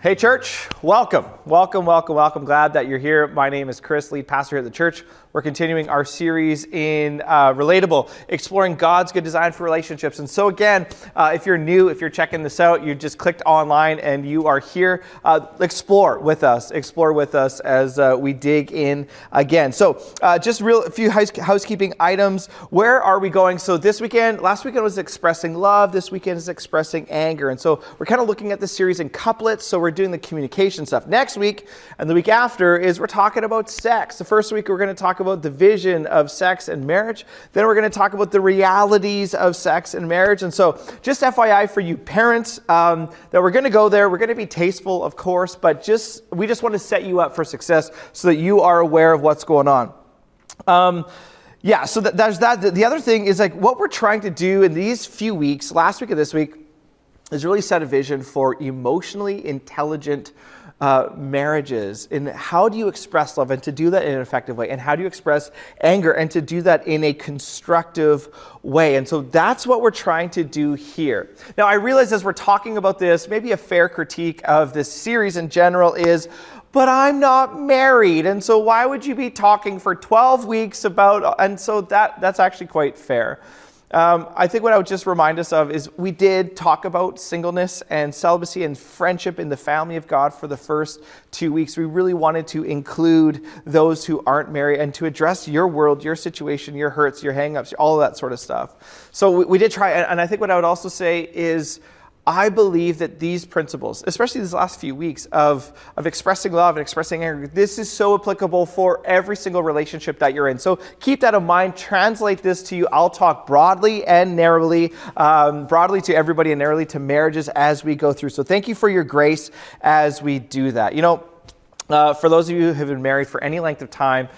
Hey church, welcome. Glad that you're here. My name is Chris, lead pastor here at the church. We're continuing our series in Relatable, exploring God's good design for relationships. And so again, if you're new, if you're checking this out, you just clicked online and you are here, explore with us as we dig in again. So just a few housekeeping items. Where are we going? So last weekend was expressing love. This weekend is expressing anger. And so we're kind of looking at this series in couplets. So we're doing the communication stuff. Next week and the week after we're talking about sex. The first week we're going to talk about the vision of sex and marriage. Then we're going to talk about the realities of sex and marriage. And so just FYI for you parents, that we're going to go there. We're going to be tasteful, of course, but we just want to set you up for success so that you are aware of what's going on. So there's that. The other thing is like what we're trying to do in these few weeks, last week and this week, is really set a vision for emotionally intelligent marriages. And how do you express love and to do that in an effective way? And how do you express anger and to do that in a constructive way? And so that's what we're trying to do here. Now, I realize as we're talking about this, maybe a fair critique of this series in general is, but I'm not married. And so why would you be talking for 12 weeks about, and so that's actually quite fair. I think what I would just remind us of is we did talk about singleness and celibacy and friendship in the family of God for the first 2 weeks. We really wanted to include those who aren't married and to address your world, your situation, your hurts, your hang-ups, all of that sort of stuff. So we did try, and I think what I would also say is I believe that these principles, especially these last few weeks of expressing love and expressing anger, this is so applicable for every single relationship that you're in. So keep that in mind. Translate this to you. I'll talk broadly and narrowly, broadly to everybody and narrowly to marriages as we go through. So thank you for your grace as we do that. You know, for those of you who have been married for any length of time,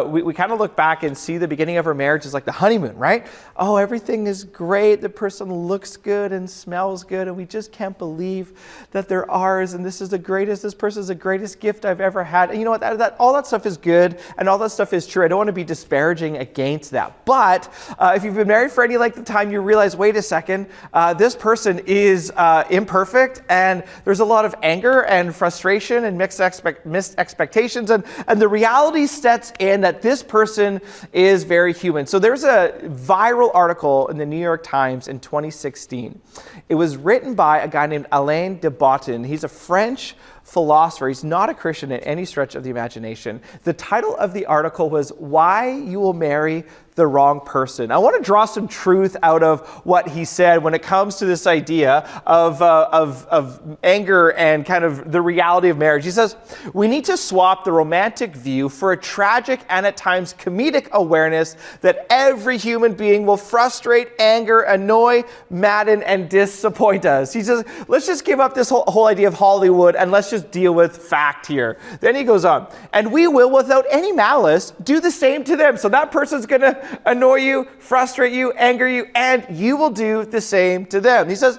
we kind of look back and see the beginning of our marriage as like the honeymoon, right? Oh, everything is great. The person looks good and smells good, and we just can't believe that they're ours. And this person is the greatest gift I've ever had. And you know what? All that stuff is good, and all that stuff is true. I don't want to be disparaging against that. But if you've been married for any length of time, you realize, wait a second, this person is imperfect, and there's a lot of anger and frustration and mixed expectations, and the reality sets in that this person is very human. So there's a viral article in the New York Times in 2016. It was written by a guy named Alain de Botton. He's a French philosopher. He's not a Christian in any stretch of the imagination. The title of the article was "Why You Will Marry the Wrong Person." I want to draw some truth out of what he said when it comes to this idea of anger and kind of the reality of marriage. He says, we need to swap the romantic view for a tragic and at times comedic awareness that every human being will frustrate, anger, annoy, madden, and disappoint us. He says, let's just give up this whole idea of Hollywood and let's just deal with fact here. Then he goes on, and we will, without any malice, do the same to them. So that person's going to annoy you, frustrate you, anger you, and you will do the same to them. He says,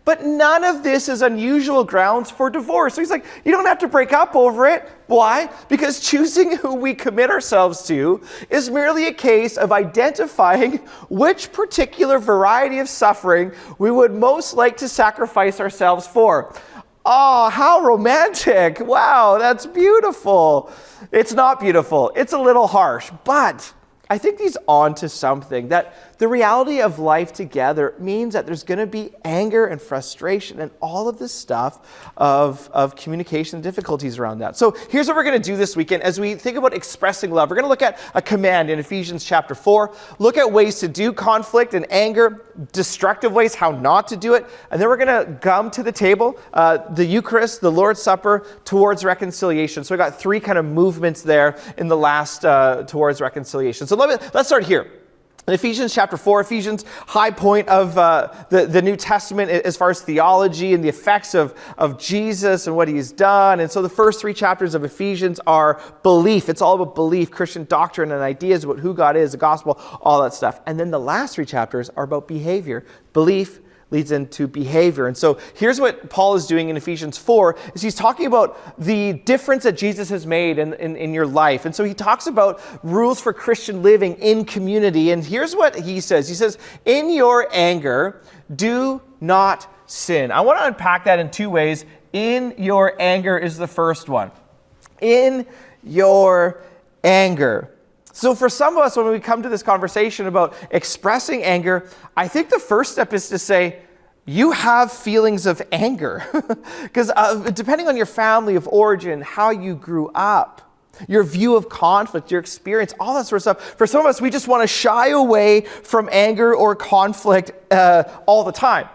but none of this is unusual grounds for divorce. So he's like, you don't have to break up over it. Why? Because choosing who we commit ourselves to is merely a case of identifying which particular variety of suffering we would most like to sacrifice ourselves for. Oh, how romantic. Wow, that's beautiful. It's not beautiful. It's a little harsh, but I think he's on to something, that the reality of life together means that there's going to be anger and frustration and all of this stuff of communication difficulties around that. So here's what we're going to do this weekend as we think about expressing love. We're going to look at a command in Ephesians chapter 4, look at ways to do conflict and anger, destructive ways, how not to do it, and then we're going to come to the table, the Eucharist, the Lord's Supper, towards reconciliation. So we got three kind of movements there in the last towards reconciliation. So let's start here. In Ephesians chapter 4, Ephesians, high point of the New Testament as far as theology and the effects of Jesus and what he's done. And so the first three chapters of Ephesians are belief. It's all about belief, Christian doctrine and ideas about who God is, the gospel, all that stuff. And then the last three chapters are about behavior, belief, leads into behavior. And so here's what Paul is doing in Ephesians 4, is he's talking about the difference that Jesus has made in your life. And so he talks about rules for Christian living in community. And here's what he says. He says, in your anger, do not sin. I want to unpack that in two ways. In your anger is the first one. In your anger. So for some of us, when we come to this conversation about expressing anger, I think the first step is to say, you have feelings of anger. Because depending on your family of origin, how you grew up, your view of conflict, your experience, all that sort of stuff. For some of us, we just want to shy away from anger or conflict all the time.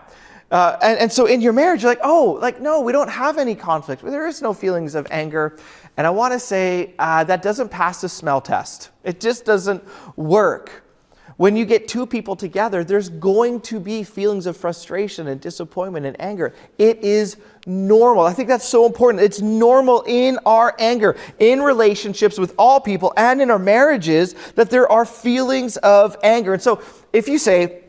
And so in your marriage, you're like, no, we don't have any conflict. There is no feelings of anger. And I want to say that doesn't pass the smell test. It just doesn't work. When you get two people together, there's going to be feelings of frustration and disappointment and anger. It is normal. I think that's so important. It's normal in our anger, in relationships with all people and in our marriages, that there are feelings of anger. And so if you say,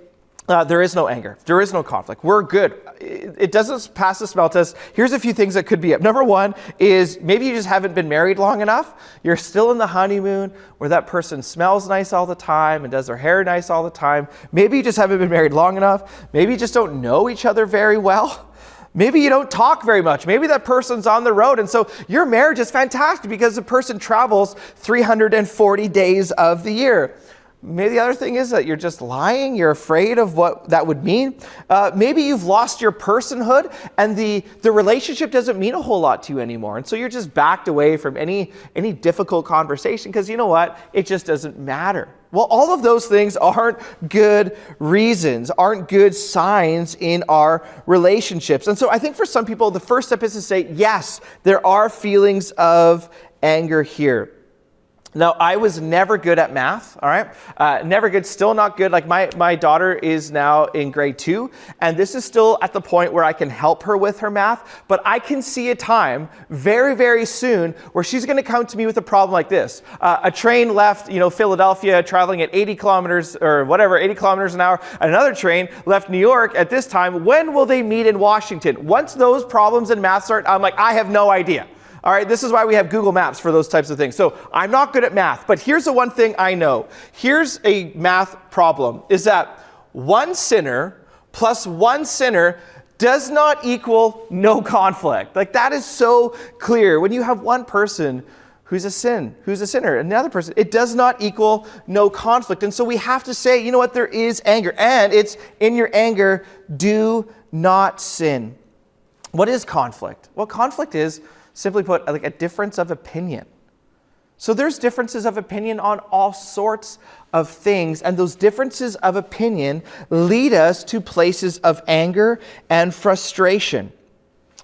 there is no anger, there is no conflict, we're good, it doesn't pass the smell test, here's a few things that could be up. Number one is maybe you just haven't been married long enough. You're still in the honeymoon where that person smells nice all the time and does their hair nice all the time. Maybe you just haven't been married long enough. Maybe you just don't know each other very well. Maybe you don't talk very much. Maybe that person's on the road. And so your marriage is fantastic because the person travels 340 days of the year. Maybe the other thing is that you're just lying. You're afraid of what that would mean. Maybe you've lost your personhood and the relationship doesn't mean a whole lot to you anymore. And so you're just backed away from any difficult conversation because you know what? It just doesn't matter. Well, all of those things aren't good reasons, aren't good signs in our relationships. And so I think for some people, the first step is to say, yes, there are feelings of anger here. Now, I was never good at math, all right? Never good, still not good. Like my daughter is now in grade 2, and this is still at the point where I can help her with her math, but I can see a time very, very soon where she's gonna come to me with a problem like this. A train left, Philadelphia traveling at 80 kilometers or whatever, 80 kilometers an hour. Another train left New York at this time. When will they meet in Washington? Once those problems in math start, I'm like, I have no idea. All right, this is why we have Google Maps for those types of things. So I'm not good at math, but here's the one thing I know. Here's a math problem, is that one sinner plus one sinner does not equal no conflict. Like that is so clear. When you have one person who's a sinner, another person, it does not equal no conflict. And so we have to say, you know what, there is anger. And it's in your anger, do not sin. What is conflict? Well, conflict is, simply put, like a difference of opinion. So there's differences of opinion on all sorts of things, and those differences of opinion lead us to places of anger and frustration.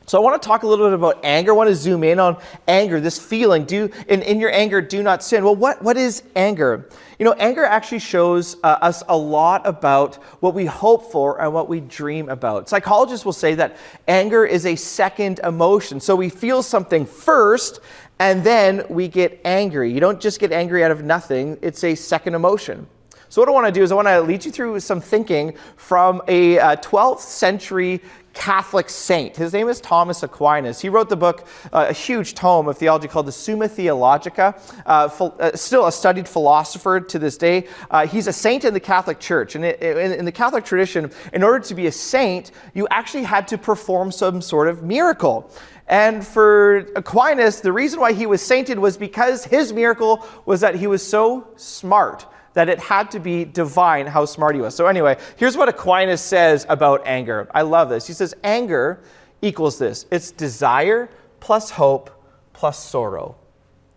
So I want to talk a little bit about anger. I want to zoom in on anger, this feeling. In your anger, do not sin. Well, what is anger? Anger actually shows us a lot about what we hope for and what we dream about. Psychologists will say that anger is a second emotion. So we feel something first, and then we get angry. You don't just get angry out of nothing. It's a second emotion. So what I want to do is I want to lead you through some thinking from a 12th century Catholic saint. His name is Thomas Aquinas. He wrote the book, a huge tome of theology called the Summa Theologica, still a studied philosopher to this day. He's a saint in the Catholic Church. And in the Catholic tradition, in order to be a saint, you actually had to perform some sort of miracle. And for Aquinas, the reason why he was sainted was because his miracle was that he was so smart that it had to be divine how smart he was. So anyway, here's what Aquinas says about anger. I love this. He says, anger equals this. It's desire plus hope plus sorrow.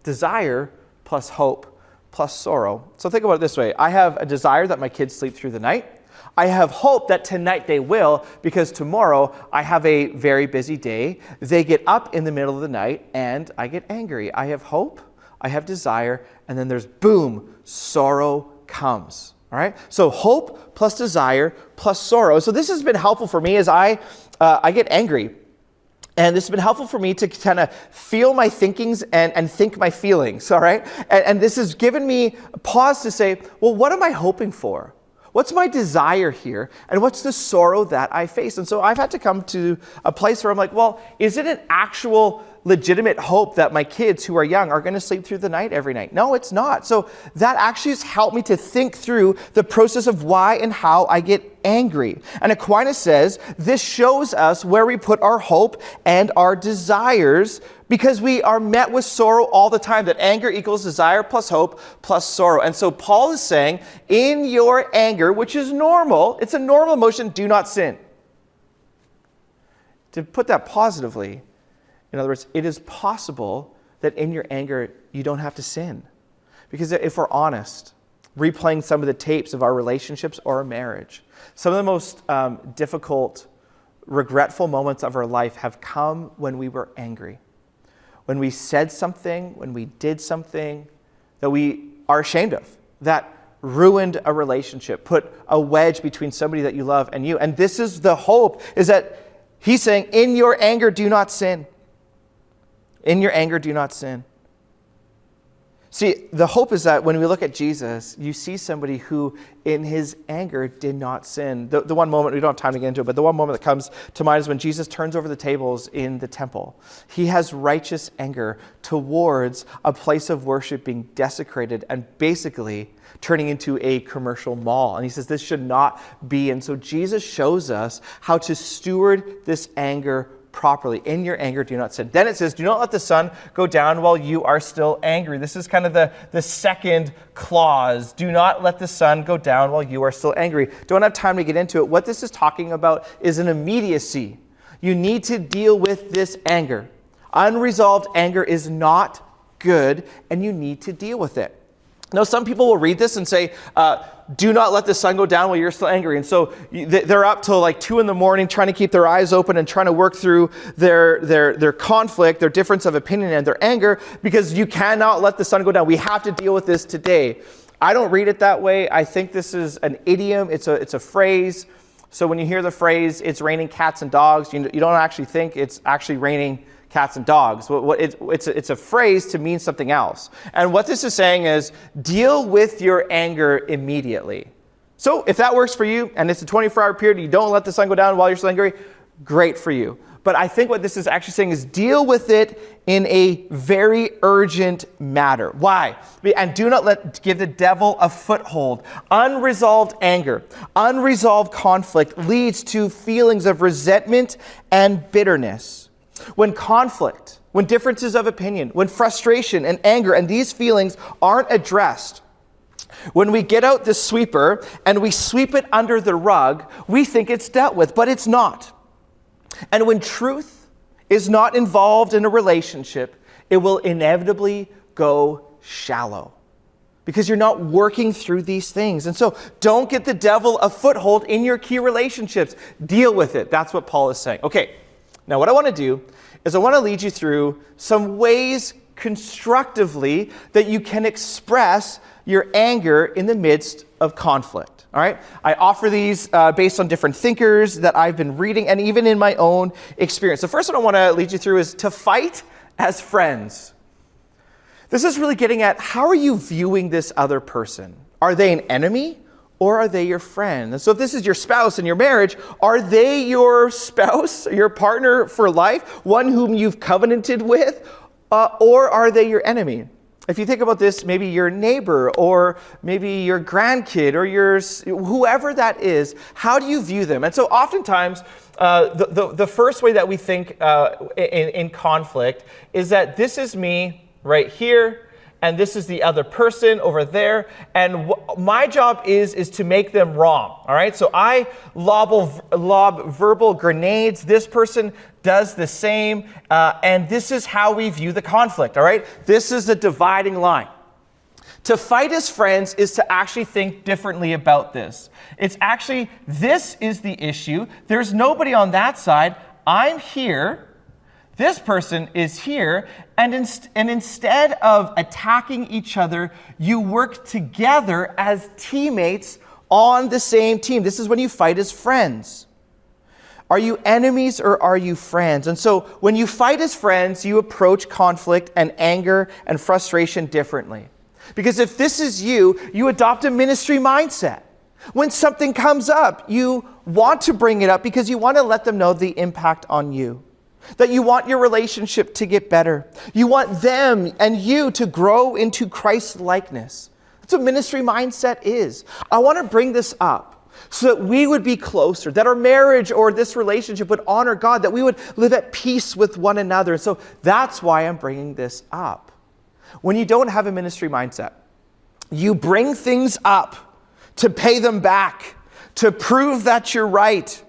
Desire plus hope plus sorrow. So think about it this way. I have a desire that my kids sleep through the night. I have hope that tonight they will, because tomorrow I have a very busy day. They get up in the middle of the night and I get angry. I have hope, I have desire, and then there's boom, sorrow comes. All right? So hope plus desire plus sorrow. So this has been helpful for me as I get angry. And this has been helpful for me to kind of feel my thinkings and think my feelings, all right? And this has given me a pause to say, well, what am I hoping for? What's my desire here? And what's the sorrow that I face? And so I've had to come to a place where I'm like, well, is it an actual legitimate hope that my kids who are young are going to sleep through the night every night. No, it's not. So that actually has helped me to think through the process of why and how I get angry. And Aquinas says this shows us where we put our hope and our desires, because we are met with sorrow all the time, that anger equals desire plus hope plus sorrow. And so Paul is saying, in your anger, which is normal, it's a normal emotion, do not sin. To put that positively, in other words, it is possible that in your anger, you don't have to sin. Because if we're honest, replaying some of the tapes of our relationships or our marriage, some of the most difficult, regretful moments of our life have come when we were angry. When we said something, when we did something that we are ashamed of, that ruined a relationship, put a wedge between somebody that you love and you. And this is the hope, is that he's saying, in your anger, do not sin. In your anger, do not sin. See, the hope is that when we look at Jesus, you see somebody who, in his anger, did not sin. The one moment, we don't have time to get into it, but the one moment that comes to mind is when Jesus turns over the tables in the temple. He has righteous anger towards a place of worship being desecrated and basically turning into a commercial mall. And he says this should not be. And so Jesus shows us how to steward this anger properly. In your anger, do not sin. Then it says, do not let the sun go down while you are still angry. This is kind of the second clause. Do not let the sun go down while you are still angry. Don't have time to get into it. What this is talking about is an immediacy. You need to deal with this anger. Unresolved anger is not good, and you need to deal with it. Now, some people will read this and say, do not let the sun go down while you're still angry. And so they're up till like 2 a.m. trying to keep their eyes open and trying to work through their conflict, their difference of opinion and their anger, because you cannot let the sun go down. We have to deal with this today. I don't read it that way. I think this is an idiom. It's a phrase. So when you hear the phrase, it's raining cats and dogs, you don't actually think it's actually raining cats and dogs. It's a phrase to mean something else. And what this is saying is, deal with your anger immediately. So if that works for you, and it's a 24-hour period, you don't let the sun go down while you're still angry, great for you. But I think what this is actually saying is deal with it in a very urgent matter. Why? And do not give the devil a foothold. Unresolved anger, unresolved conflict leads to feelings of resentment and bitterness. When conflict, when differences of opinion, when frustration and anger and these feelings aren't addressed, when we get out the sweeper and we sweep it under the rug, we think it's dealt with, but it's not. And when truth is not involved in a relationship, it will inevitably go shallow because you're not working through these things. And so don't get the devil a foothold in your key relationships. Deal with it. That's what Paul is saying. Okay. Now, what I want to do is I want to lead you through some ways constructively that you can express your anger in the midst of conflict. All right? I offer these based on different thinkers that I've been reading and even in my own experience. The first one I want to lead you through is to fight as friends. This is really getting at, how are you viewing this other person? Are they an enemy? Or are they your friend? And so if this is your spouse in your marriage, are they your spouse, your partner for life, one whom you've covenanted with, or are they your enemy? If you think about this, maybe your neighbor or maybe your grandkid or whoever that is, how do you view them? And so oftentimes, the first way that we think in conflict is that this is me right here, and this is the other person over there, and my job is to make them wrong, all right? So I lob verbal grenades, this person does the same, and this is how we view the conflict, all right? This is the dividing line. To fight as friends is to actually think differently about this. It's actually, this is the issue, there's nobody on that side, I'm here, this person is here, and instead of attacking each other, you work together as teammates on the same team. This is when you fight as friends. Are you enemies or are you friends? And so when you fight as friends, you approach conflict and anger and frustration differently. Because if this is you, you adopt a ministry mindset. When something comes up, you want to bring it up because you want to let them know the impact on you. that you want your relationship to get better. You want them and you to grow into Christ likeness. That's what ministry mindset is. I want to bring this up so that we would be closer, that our marriage or this relationship would honor God, that we would live at peace with one another. So that's why I'm bringing this up. When you don't have a ministry mindset, you bring things up to pay them back, to prove that you're right,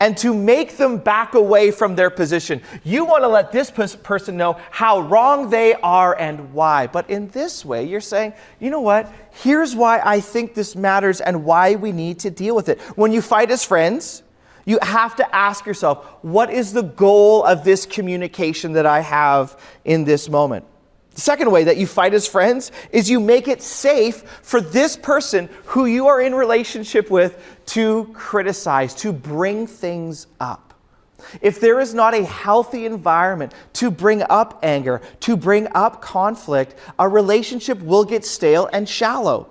and to make them back away from their position. You want to let this person know how wrong they are and why. But in this way, you're saying, you know what? Here's why I think this matters and why we need to deal with it. When you fight as friends, you have to ask yourself, what is the goal of this communication that I have in this moment? The second way that you fight as friends is you make it safe for this person who you are in relationship with to criticize, to bring things up. If there is not a healthy environment to bring up anger, to bring up conflict, a relationship will get stale and shallow.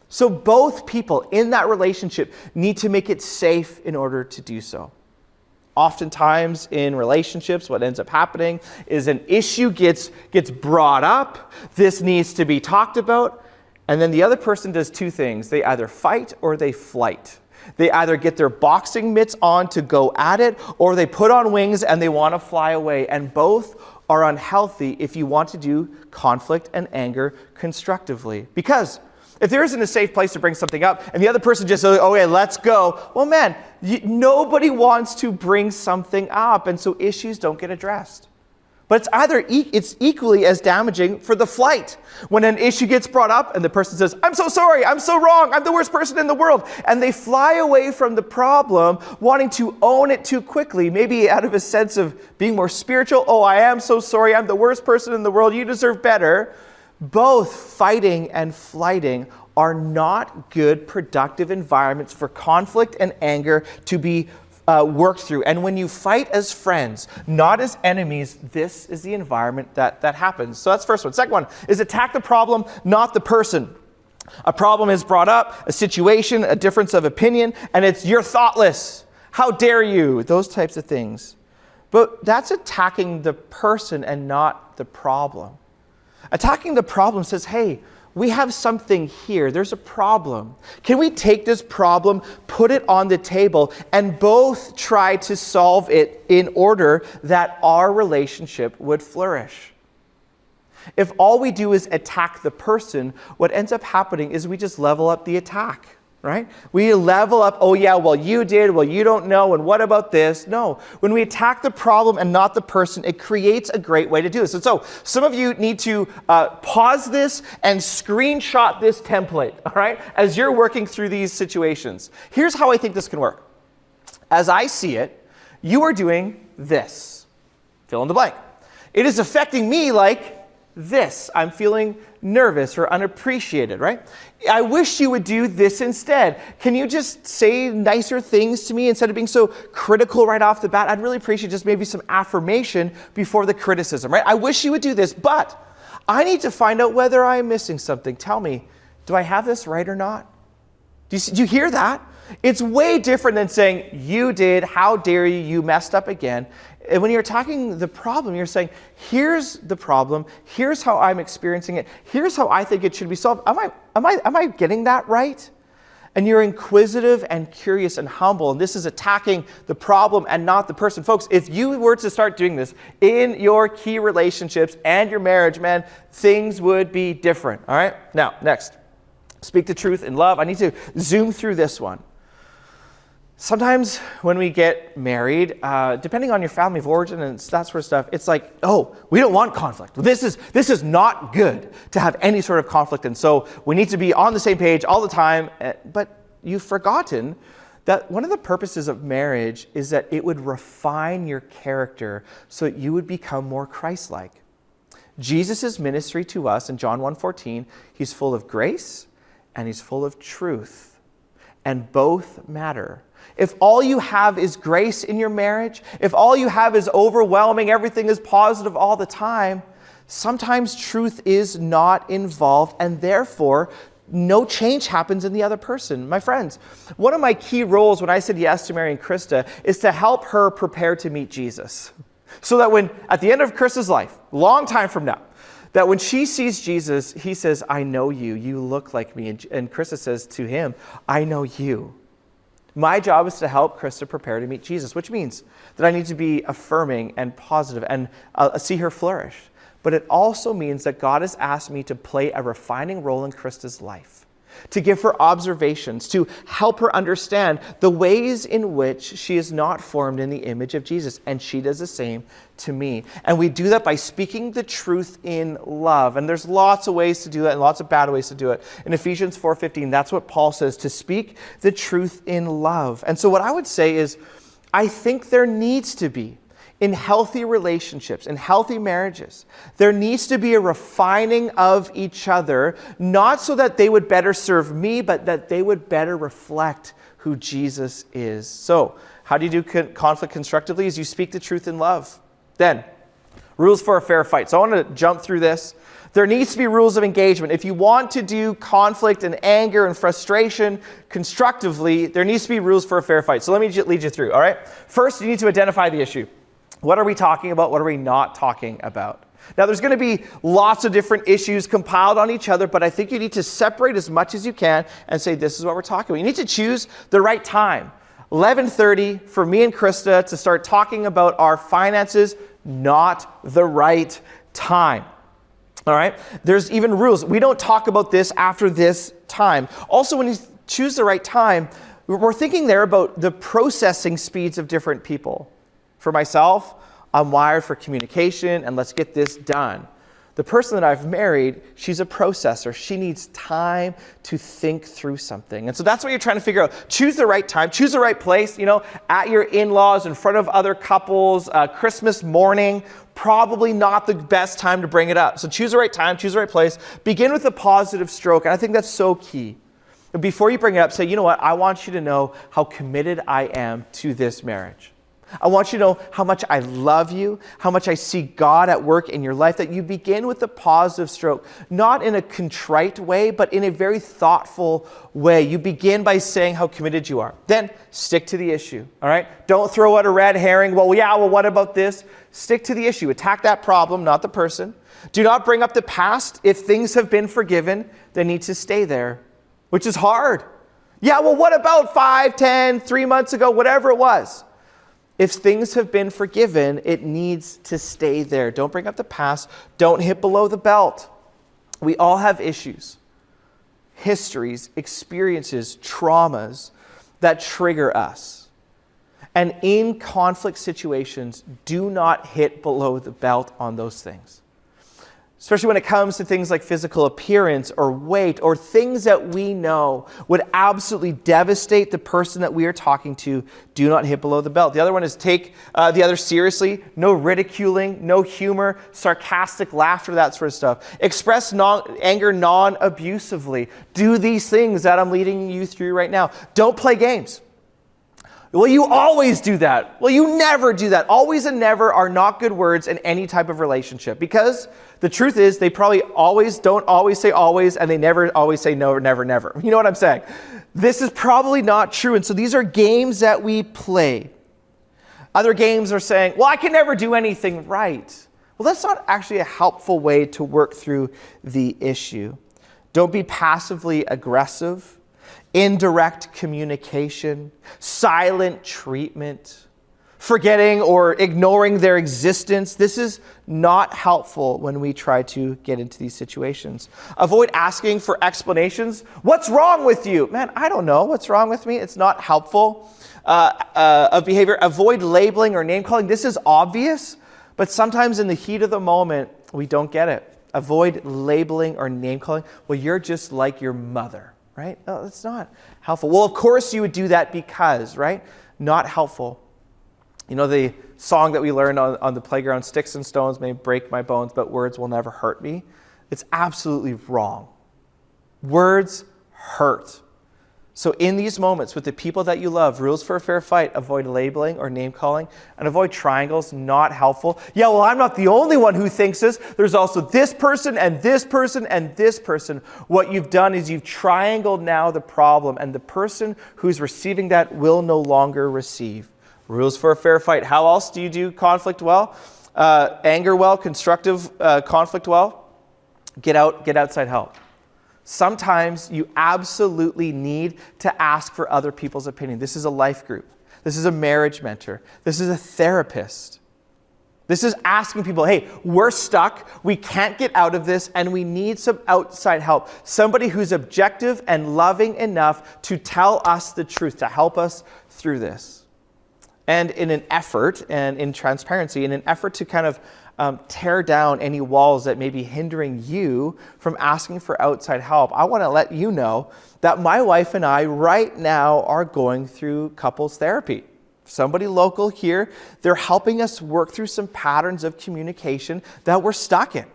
So both people in that relationship need to make it safe in order to do so. Oftentimes in relationships, what ends up happening is an issue gets brought up. This needs to be talked about. And then the other person does two things. They either fight or they flight. They either get their boxing mitts on to go at it, or they put on wings and they want to fly away. And both are unhealthy if you want to do conflict and anger constructively. Because if there isn't a safe place to bring something up and the other person just says, okay, let's go. Well, man, nobody wants to bring something up, and so issues don't get addressed. But it's equally as damaging for the flight. When an issue gets brought up and the person says, I'm so sorry, I'm so wrong, I'm the worst person in the world. And they fly away from the problem, wanting to own it too quickly, maybe out of a sense of being more spiritual. Oh, I am so sorry, I'm the worst person in the world, you deserve better. Both fighting and flighting are not good, productive environments for conflict and anger to be worked through. And when you fight as friends, not as enemies, this is the environment that happens. So that's the first one. Second one is attack the problem, not the person. A problem is brought up, a situation, a difference of opinion, and it's you're thoughtless. How dare you? Those types of things. But that's attacking the person and not the problem. Attacking the problem says, hey, we have something here. There's a problem. Can we take this problem, put it on the table, and both try to solve it in order that our relationship would flourish? If all we do is attack the person, what ends up happening is we just level up the attack. Right? We level up, oh yeah, well you did, well you don't know, and what about this? No. When we attack the problem and not the person, it creates a great way to do this. And so some of you need to pause this and screenshot this template, all right, as you're working through these situations. Here's how I think this can work. As I see it, you are doing this. Fill in the blank. It is affecting me like this. I'm feeling nervous or unappreciated, right? I wish you would do this instead. Can you just say nicer things to me instead of being so critical right off the bat? I'd really appreciate just maybe some affirmation before the criticism, right? I wish you would do this, but I need to find out whether I'm missing something. Tell me, do I have this right or not? Do you hear that? It's way different than saying, you did, how dare you, you messed up again. And when you're attacking the problem, you're saying, here's the problem, here's how I'm experiencing it, here's how I think it should be solved. Am I getting that right? And you're inquisitive and curious and humble, and this is attacking the problem and not the person. Folks, if you were to start doing this in your key relationships and your marriage, man, things would be different, all right? Now, next, speak the truth in love. I need to zoom through this one. Sometimes when we get married, depending on your family of origin and that sort of stuff, it's like, oh, we don't want conflict. This is not good to have any sort of conflict, and so we need to be on the same page all the time. But you've forgotten that one of the purposes of marriage is that it would refine your character so that you would become more Christ-like. Jesus' ministry to us in John 1:14, he's full of grace and he's full of truth, and both matter. If all you have is grace in your marriage, if all you have is overwhelming, everything is positive all the time, sometimes truth is not involved, and therefore no change happens in the other person. My friends, one of my key roles when I said yes to marrying Krista is to help her prepare to meet Jesus. So that when, at the end of Krista's life, long time from now, that when she sees Jesus, he says, I know you. You look like me. And Krista says to him, I know you. My job is to help Krista prepare to meet Jesus, which means that I need to be affirming and positive and see her flourish. But it also means that God has asked me to play a refining role in Krista's life, to give her observations, to help her understand the ways in which she is not formed in the image of Jesus. And she does the same to me. And we do that by speaking the truth in love. And there's lots of ways to do that and lots of bad ways to do it. In Ephesians 4:15, that's what Paul says, to speak the truth in love. And so what I would say is, I think there needs to be, in healthy relationships, in healthy marriages, there needs to be a refining of each other, not so that they would better serve me, but that they would better reflect who Jesus is. So, how do you do conflict constructively? Is you speak the truth in love. Then, rules for a fair fight. So I want to jump through this. There needs to be rules of engagement. If you want to do conflict and anger and frustration constructively, there needs to be rules for a fair fight. So let me lead you through, all right? First, you need to identify the issue. What are we talking about? What are we not talking about? Now, there's going to be lots of different issues compiled on each other, but I think you need to separate as much as you can and say, this is what we're talking about. You need to choose the right time. 11:30 for me and Krista to start talking about our finances, not the right time. All right? There's even rules. We don't talk about this after this time. Also, when you choose the right time, we're thinking there about the processing speeds of different people. For myself, I'm wired for communication and let's get this done. The person that I've married, she's a processor. She needs time to think through something. And so that's what you're trying to figure out. Choose the right time, choose the right place, at your in-laws, in front of other couples, Christmas morning, probably not the best time to bring it up. So choose the right time, choose the right place. Begin with a positive stroke. And I think that's so key. And before you bring it up, say, you know what? I want you to know how committed I am to this marriage. I want you to know how much I love you, how much I see God at work in your life, that you begin with a positive stroke, not in a contrite way, but in a very thoughtful way. You begin by saying how committed you are. Then stick to the issue, all right? Don't throw out a red herring. Well, what about this? Stick to the issue. Attack that problem, not the person. Do not bring up the past. If things have been forgiven, they need to stay there, which is hard. What about 5, 10, 3 months ago, whatever it was? If things have been forgiven, it needs to stay there. Don't bring up the past. Don't hit below the belt. We all have issues, histories, experiences, traumas that trigger us. And in conflict situations, do not hit below the belt on those things. Especially when it comes to things like physical appearance or weight or things that we know would absolutely devastate the person that we are talking to. Do not hit below the belt. The other one is take the other seriously. No ridiculing, no humor, sarcastic laughter, that sort of stuff. Express anger non-abusively. Do these things that I'm leading you through right now. Don't play games. Well, you always do that. Well, you never do that. Always and never are not good words in any type of relationship, because the truth is they probably don't always say always, and they never always say no, never, never. You know what I'm saying? This is probably not true. And so these are games that we play. Other games are saying, well, I can never do anything right. Well, that's not actually a helpful way to work through the issue. Don't be passively aggressive. Indirect communication, silent treatment, forgetting or ignoring their existence. This is not helpful when we try to get into these situations. Avoid asking for explanations. What's wrong with you? Man, I don't know what's wrong with me. It's not helpful of behavior. Avoid labeling or name calling. This is obvious, but sometimes in the heat of the moment, we don't get it. Avoid labeling or name calling. Well, you're just like your mother. Right? No, that's not helpful. Well, of course you would do that because, right? Not helpful. You know the song that we learned on the playground, sticks and stones may break my bones, but words will never hurt me. It's absolutely wrong. Words hurt. So in these moments with the people that you love, rules for a fair fight, avoid labeling or name calling, and avoid triangles, not helpful. I'm not the only one who thinks this. There's also this person and this person and this person. What you've done is you've triangled now the problem, and the person who's receiving that will no longer receive. Rules for a fair fight. How else do you do conflict well? Anger well, constructive conflict well? Get outside help. Sometimes you absolutely need to ask for other people's opinion. This is a life group. This is a marriage mentor. This is a therapist. This is asking people, hey, we're stuck, we can't get out of this, and we need some outside help. Somebody who's objective and loving enough to tell us the truth, to help us through this. And in an effort, and in transparency, in an effort to kind of tear down any walls that may be hindering you from asking for outside help, I want to let you know that my wife and I right now are going through couples therapy. Somebody local here, they're helping us work through some patterns of communication that we're stuck in.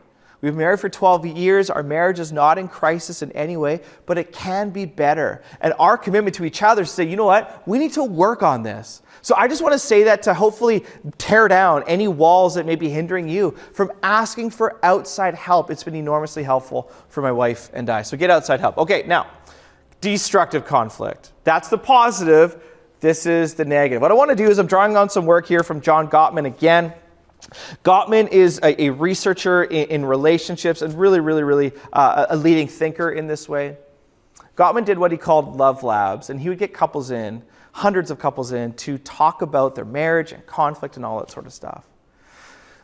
We've been married for 12 years. Our marriage is not in crisis in any way, but it can be better. And our commitment to each other is to say, you know what? We need to work on this. So I just want to say that to hopefully tear down any walls that may be hindering you from asking for outside help. It's been enormously helpful for my wife and I. So get outside help. Okay, now, destructive conflict. That's the positive. This is the negative. What I want to do is I'm drawing on some work here from John Gottman again. Gottman is a researcher in relationships and really a leading thinker in this way. Gottman did what he called love labs, and he would get couples in, hundreds of couples in, to talk about their marriage and conflict and all that sort of stuff.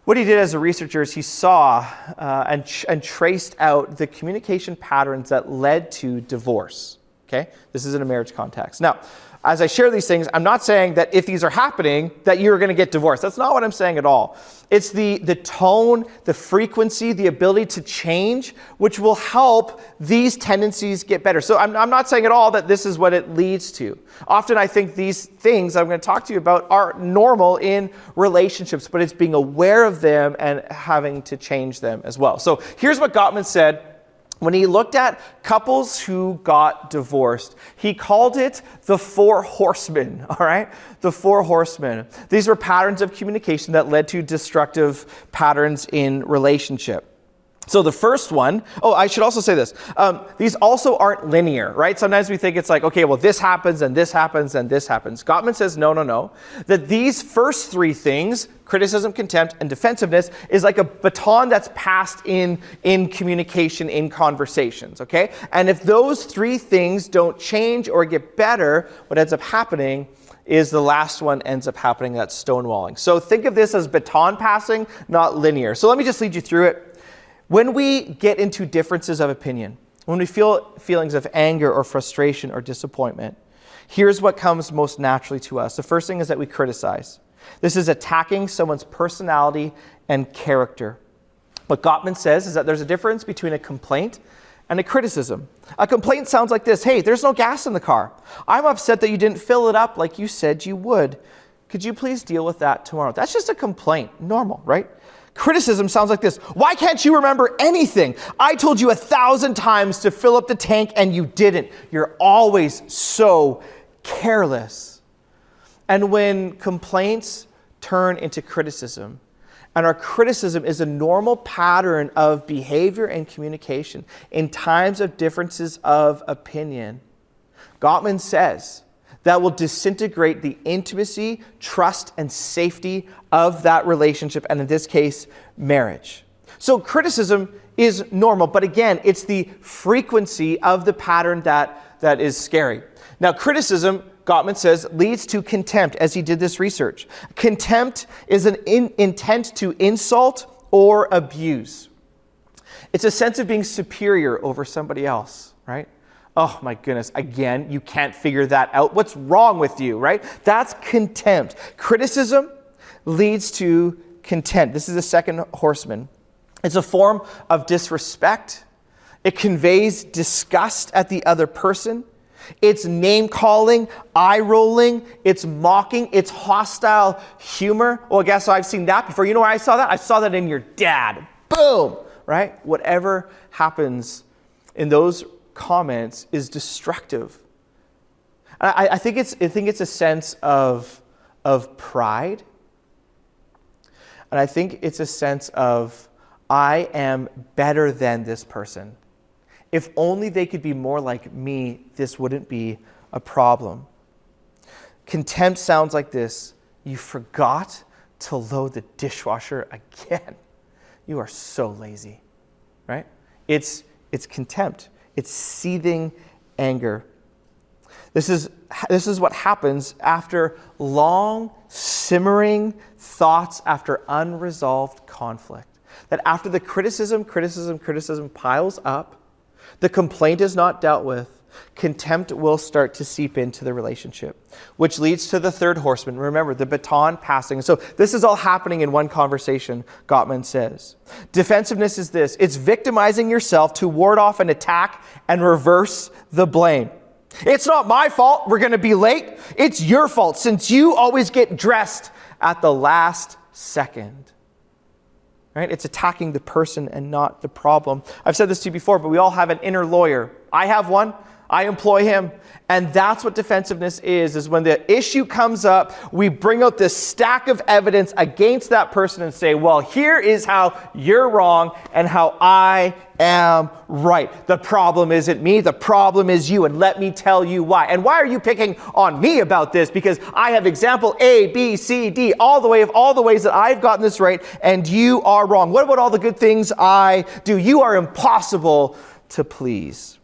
What he did as a researcher is he saw and traced out the communication patterns that led to divorce. Okay? This is in a marriage context. Now, as I share these things, I'm not saying that if these are happening, that you're going to get divorced. That's not what I'm saying at all. It's the tone, the frequency, the ability to change, which will help these tendencies get better. So I'm not saying at all that this is what it leads to. Often I think these things I'm going to talk to you about are normal in relationships, but it's being aware of them and having to change them as well. So here's what Gottman said. When he looked at couples who got divorced, he called it the 4 horsemen, all right? The 4 horsemen. These were patterns of communication that led to destructive patterns in relationship. So the first one, I should also say this. These also aren't linear, right? Sometimes we think it's like, okay, well, this happens and this happens and this happens. Gottman says, no. That these first 3 things, criticism, contempt, and defensiveness, is like a baton that's passed in communication, in conversations, okay? And if those 3 things don't change or get better, what ends up happening is the last one ends up happening, that's stonewalling. So think of this as baton passing, not linear. So let me just lead you through it. When we get into differences of opinion, when we feel feelings of anger or frustration or disappointment, here's what comes most naturally to us. The first thing is that we criticize. This is attacking someone's personality and character. What Gottman says is that there's a difference between a complaint and a criticism. A complaint sounds like this: hey, there's no gas in the car. I'm upset that you didn't fill it up like you said you would. Could you please deal with that tomorrow? That's just a complaint. Normal, right? Criticism sounds like this: why can't you remember anything? I told you 1,000 times to fill up the tank and you didn't. You're always so careless. And when complaints turn into criticism, and our criticism is a normal pattern of behavior and communication in times of differences of opinion, Gottman says that will disintegrate the intimacy, trust, and safety of that relationship, and in this case, marriage. So criticism is normal, but again, it's the frequency of the pattern that is scary. Now, criticism, Gottman says, leads to contempt, as he did this research. Contempt is an intent to insult or abuse. It's a sense of being superior over somebody else, right? Oh my goodness, again, you can't figure that out. What's wrong with you, right? That's contempt. Criticism leads to contempt. This is the second horseman. It's a form of disrespect. It conveys disgust at the other person. It's name-calling, eye-rolling, it's mocking, it's hostile humor. Well, I guess I've seen that before. You know where I saw that? I saw that in your dad. Boom, right? Whatever happens in those comments is destructive. I think it's a sense of pride, and I think it's a sense of I am better than this person. If only they could be more like me, this wouldn't be a problem. Contempt sounds like this: You forgot to load the dishwasher again. You are so lazy, right? It's contempt. It's seething anger. This is what happens after long, simmering thoughts, after unresolved conflict. That after the criticism piles up, the complaint is not dealt with, contempt will start to seep into the relationship, which leads to the third horseman. Remember, the baton passing. So this is all happening in one conversation, Gottman says. Defensiveness is this. It's victimizing yourself to ward off an attack and reverse the blame. It's not my fault we're going to be late. It's your fault since you always get dressed at the last second. Right? It's attacking the person and not the problem. I've said this to you before, but we all have an inner lawyer. I have one. I employ him. And that's what defensiveness is when the issue comes up, we bring out this stack of evidence against that person and say, well, here is how you're wrong and how I am right. The problem isn't me. The problem is you. And let me tell you why. And why are you picking on me about this? Because I have example A, B, C, D, all the way of all the ways that I've gotten this right and you are wrong. What about all the good things I do? You are impossible to please.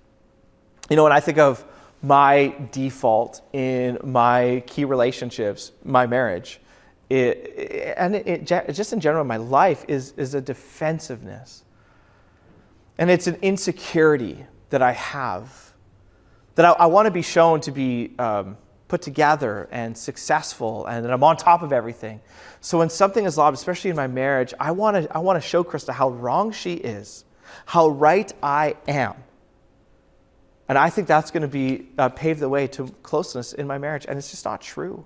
You know, when I think of my default in my key relationships, my marriage, just in general, my life is a defensiveness. And it's an insecurity that I have, that I want to be shown to be put together and successful, and that I'm on top of everything. So when something is loud, especially in my marriage, I want to show Krista how wrong she is, how right I am. And I think that's going to be pave the way to closeness in my marriage. And it's just not true.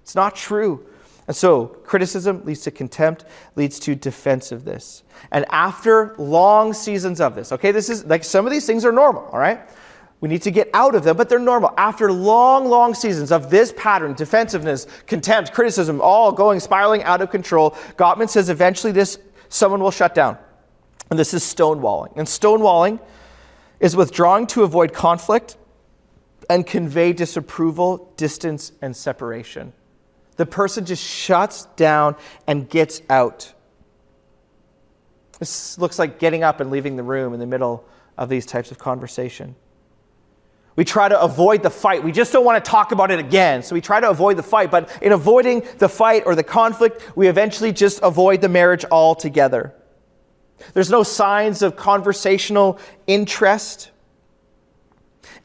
It's not true. And so criticism leads to contempt, leads to defensiveness. And after long seasons of this, okay, this is like some of these things are normal, all right? We need to get out of them, but they're normal. After long, long seasons of this pattern, defensiveness, contempt, criticism, all spiraling out of control, Gottman says eventually someone will shut down. And this is stonewalling. And stonewalling is withdrawing to avoid conflict and convey disapproval, distance, and separation. The person just shuts down and gets out. This looks like getting up and leaving the room in the middle of these types of conversation. We try to avoid the fight. We just don't want to talk about it again. So we try to avoid the fight. But in avoiding the fight or the conflict, we eventually just avoid the marriage altogether. There's no signs of conversational interest.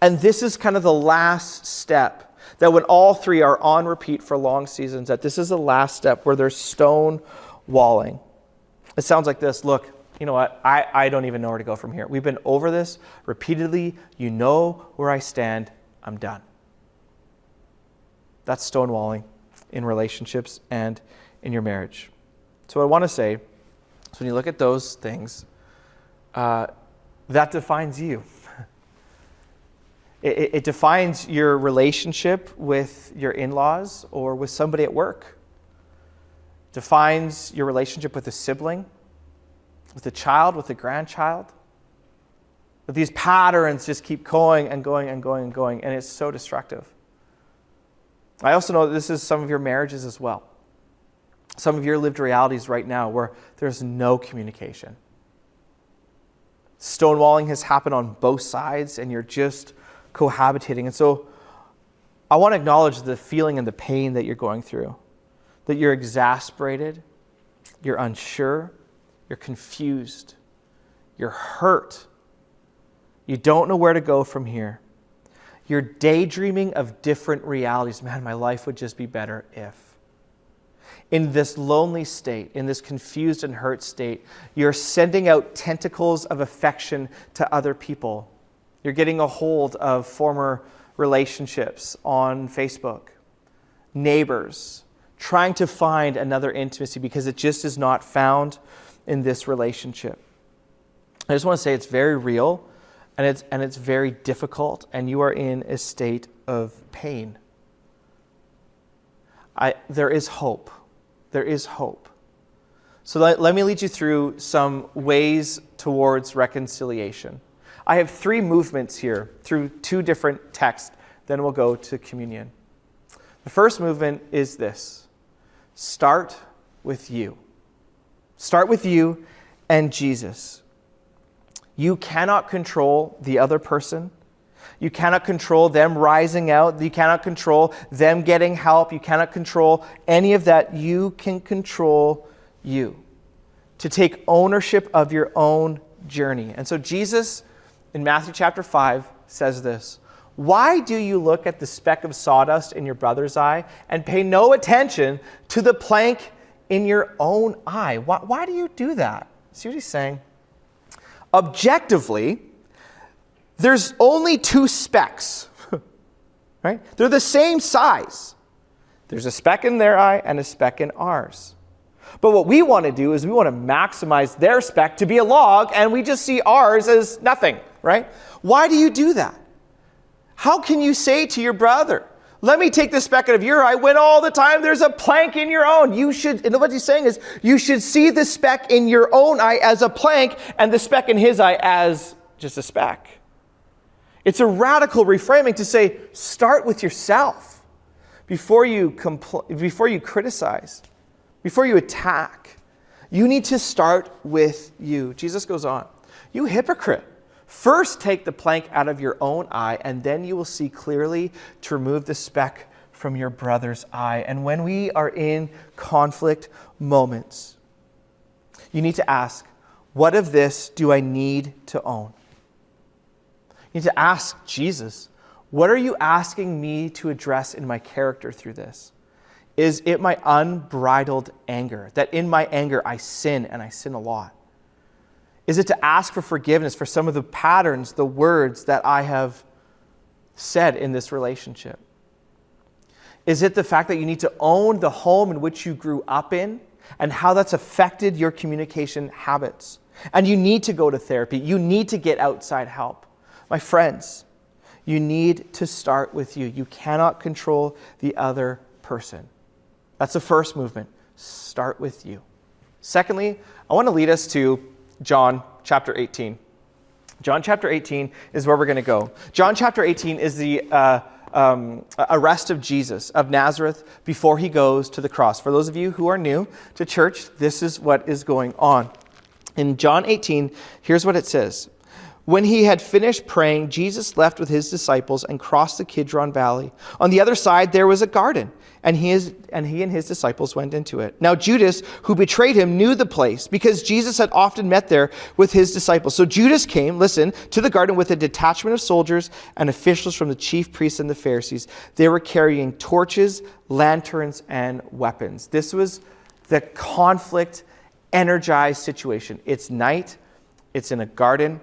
And this is kind of the last step, that when all three are on repeat for long seasons, that this is the last step where there's stonewalling. It sounds like this. Look, you know what? I don't even know where to go from here. We've been over this repeatedly. You know where I stand. I'm done. That's stonewalling in relationships and in your marriage. So what I want to say, so when you look at those things, that defines you. It defines your relationship with your in-laws or with somebody at work. Defines your relationship with a sibling, with a child, with a grandchild. But these patterns just keep going and going and going and going, and it's so destructive. I also know that this is some of your marriages as well. Some of your lived realities right now where there's no communication. Stonewalling has happened on both sides and you're just cohabitating. And so I want to acknowledge the feeling and the pain that you're going through. That you're exasperated, you're unsure, you're confused, you're hurt. You don't know where to go from here. You're daydreaming of different realities. Man, my life would just be better if. In this lonely state, in this confused and hurt state, you're sending out tentacles of affection to other people. You're getting a hold of former relationships on Facebook, neighbors, trying to find another intimacy because it just is not found in this relationship. I just want to say it's very real and it's very difficult, and you are in a state of pain. There is hope. There is hope. So let me lead you through some ways towards reconciliation. I have 3 movements here through 2 different texts. Then we'll go to communion. The first movement is this. Start with you. Start with you and Jesus. You cannot control the other person. You cannot control them rising out. You cannot control them getting help. You cannot control any of that. You can control you. To take ownership of your own journey. And so Jesus, in Matthew chapter 5, says this: why do you look at the speck of sawdust in your brother's eye and pay no attention to the plank in your own eye? Why do you do that? See what he's saying? Objectively, there's only two specks, right? They're the same size. There's a speck in their eye and a speck in ours. But what we want to do is we want to maximize their speck to be a log, and we just see ours as nothing, right? Why do you do that? How can you say to your brother, let me take the speck out of your eye, when all the time there's a plank in your own? You should, and what he's saying is, you should see the speck in your own eye as a plank and the speck in his eye as just a speck. It's a radical reframing to say, start with yourself before you criticize, before you attack. You need to start with you. Jesus goes on, you hypocrite. First take the plank out of your own eye, and then you will see clearly to remove the speck from your brother's eye. And when we are in conflict moments, you need to ask, what of this do I need to own? You need to ask Jesus, what are you asking me to address in my character through this? Is it my unbridled anger? That in my anger I sin, and I sin a lot? Is it to ask for forgiveness for some of the patterns, the words that I have said in this relationship? Is it the fact that you need to own the home in which you grew up in and how that's affected your communication habits? And you need to go to therapy. You need to get outside help. My friends, you need to start with you. You cannot control the other person. That's the first movement. Start with you. Secondly, I want to lead us to John chapter 18. John chapter 18 is where we're going to go. John chapter 18 is the arrest of Jesus of Nazareth before he goes to the cross. For those of you who are new to church, this is what is going on. In John 18, here's what it says. When he had finished praying, Jesus left with his disciples and crossed the Kidron Valley. On the other side, there was a garden, and he and his disciples went into it. Now Judas, who betrayed him, knew the place because Jesus had often met there with his disciples. So Judas came, listen, to the garden with a detachment of soldiers and officials from the chief priests and the Pharisees. They were carrying torches, lanterns, and weapons. This was the conflict energized situation. It's night. It's in a garden.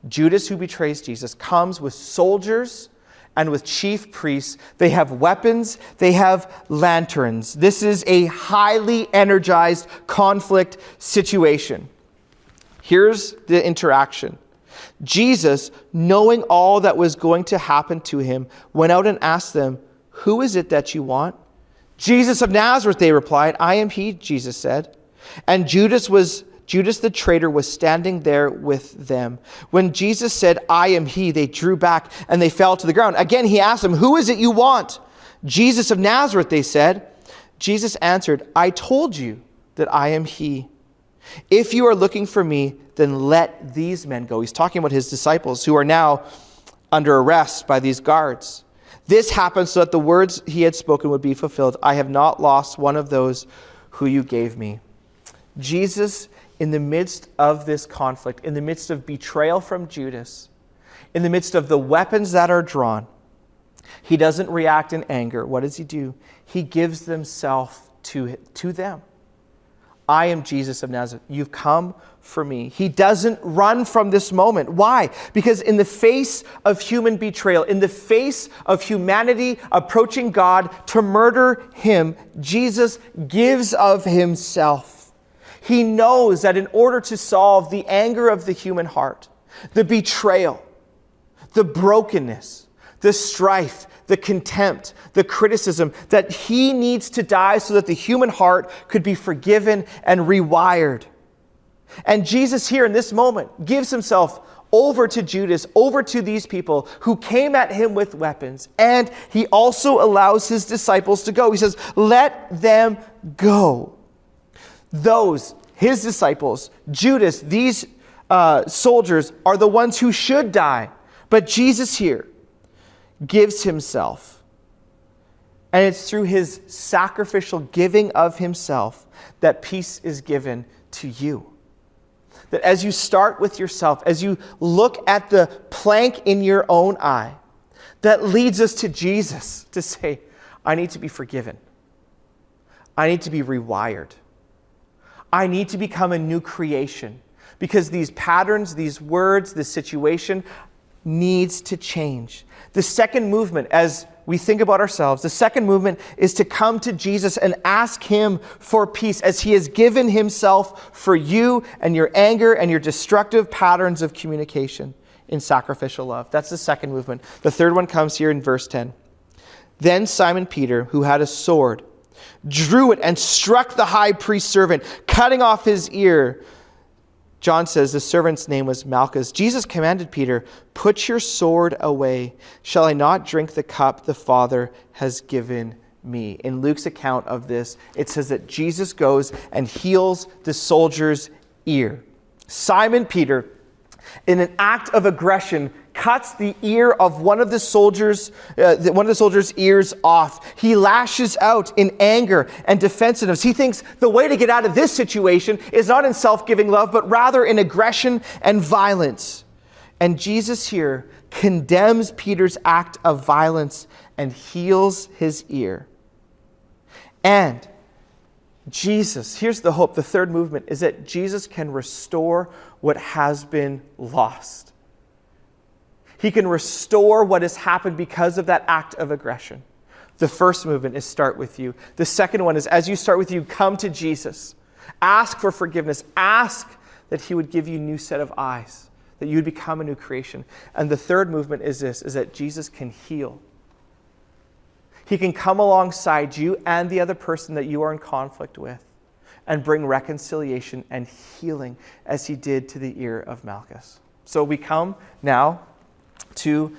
Judas, who betrays Jesus, comes with soldiers and with chief priests. They have weapons. They have lanterns. This is a highly energized conflict situation. Here's the interaction. Jesus, knowing all that was going to happen to him, went out and asked them, "Who is it that you want?" "Jesus of Nazareth," they replied. "I am he," Jesus said. And Judas the traitor was standing there with them. When Jesus said, "I am he," they drew back and they fell to the ground. Again, he asked them, "Who is it you want?" "Jesus of Nazareth," they said. Jesus answered, "I told you that I am he. If you are looking for me, then let these men go." He's talking about his disciples who are now under arrest by these guards. This happened so that the words he had spoken would be fulfilled. "I have not lost one of those who you gave me." Jesus, in the midst of this conflict, in the midst of betrayal from Judas, in the midst of the weapons that are drawn, he doesn't react in anger. What does he do? He gives himself to them. "I am Jesus of Nazareth. You've come for me." He doesn't run from this moment. Why? Because in the face of human betrayal, in the face of humanity approaching God to murder him, Jesus gives of himself. He knows that in order to solve the anger of the human heart, the betrayal, the brokenness, the strife, the contempt, the criticism, that he needs to die so that the human heart could be forgiven and rewired. And Jesus here in this moment gives himself over to Judas, over to these people who came at him with weapons. And he also allows his disciples to go. He says, let them go. Those, his disciples, Judas, these soldiers are the ones who should die. But Jesus here gives himself. And it's through his sacrificial giving of himself that peace is given to you. That as you start with yourself, as you look at the plank in your own eye, that leads us to Jesus to say, I need to be forgiven. I need to be rewired. I need to become a new creation because these patterns, these words, this situation needs to change. The second movement, as we think about ourselves, the second movement is to come to Jesus and ask him for peace as he has given himself for you and your anger and your destructive patterns of communication in sacrificial love. That's the second movement. The third one comes here in verse 10. Then Simon Peter, who had a sword, drew it and struck the high priest's servant, cutting off his ear. John says the servant's name was Malchus. Jesus commanded Peter, put your sword away. Shall I not drink the cup the Father has given me? In Luke's account of this, it says that Jesus goes and heals the soldier's ear. Simon Peter, in an act of aggression, cuts the ear of one of the soldier's ears off. He lashes out in anger and defensiveness. He thinks the way to get out of this situation is not in self-giving love, but rather in aggression and violence. And Jesus here condemns Peter's act of violence and heals his ear. And Jesus, here's the hope, the third movement, is that Jesus can restore what has been lost. He can restore what has happened because of that act of aggression. The first movement is start with you. The second one is as you start with you, come to Jesus. Ask for forgiveness. Ask that he would give you a new set of eyes, that you would become a new creation. And the third movement is this, is that Jesus can heal. He can come alongside you and the other person that you are in conflict with and bring reconciliation and healing as he did to the ear of Malchus. So we come now to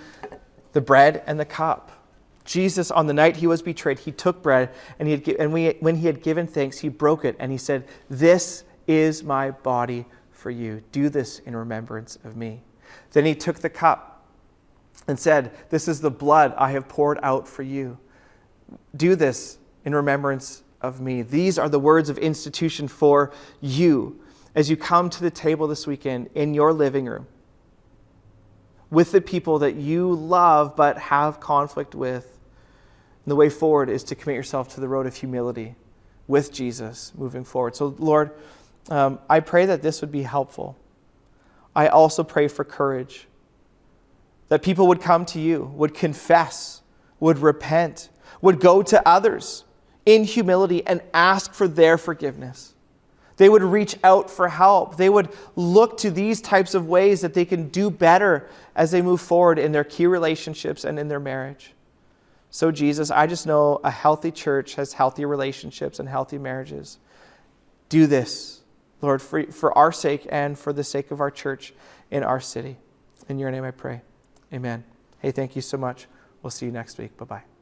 the bread and the cup. Jesus, on the night he was betrayed, he took bread and when he had given thanks, he broke it and he said, "This is my body for you. Do this in remembrance of me." Then he took the cup and said, "This is the blood I have poured out for you. Do this in remembrance of me." These are the words of institution for you as you come to the table this weekend in your living room with the people that you love but have conflict with. And the way forward is to commit yourself to the road of humility with Jesus moving forward. So Lord, I pray that this would be helpful. I also pray for courage, that people would come to you, would confess, would repent, would go to others in humility and ask for their forgiveness. They would reach out for help. They would look to these types of ways that they can do better as they move forward in their key relationships and in their marriage. So Jesus, I just know a healthy church has healthy relationships and healthy marriages. Do this, Lord, for our sake and for the sake of our church in our city. In your name I pray. Amen. Hey, thank you so much. We'll see you next week. Bye-bye.